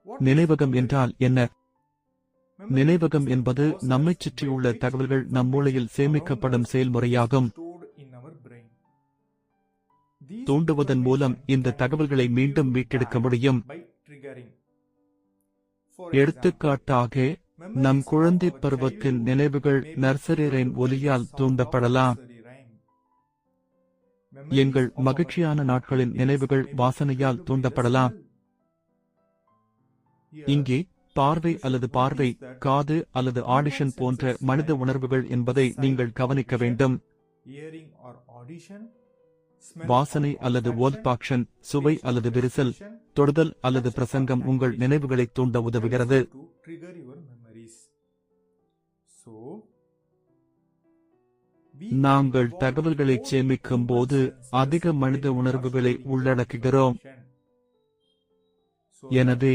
நினைவகம் என்றால் என்ன? நினைவகம் என்பது நம்மைச் சுற்றியுள்ள தகவல்கள் நம் மூளையில் சேமிக்கப்படும் செயல்முறையாகும். தூண்டுவதன் மூலம் இந்த தகவல்களை மீண்டும் மீட்டெடுக்க முடியும். எடுத்துக்காட்டாக, நம் குழந்தை பருவத்தின் நினைவுகள் நர்சரி ரைம் ஒலியால் தூண்டப்படலாம். எங்கள் மகிழ்ச்சியான நாட்களின் நினைவுகள் வாசனையால் தூண்டப்படலாம். இங்கே பார்வை அல்லது பார்வை, காது அல்லது ஆடிஷன் போன்ற மனித உணர்வுகள் என்பதை நீங்கள் கவனிக்க வேண்டும். வாசனை அல்லது ஓல்பாக்ஷன், சுவை அல்லது விரிசல், தொடுதல் அல்லது பிரசங்கம் உங்கள் நினைவுகளை தூண்ட உதவுகிறது. நாங்கள் தகவல்களை சேமிக்கும் போது அதிக மனித உணர்வுகளை உள்ளடக்குகிறோம். எனவே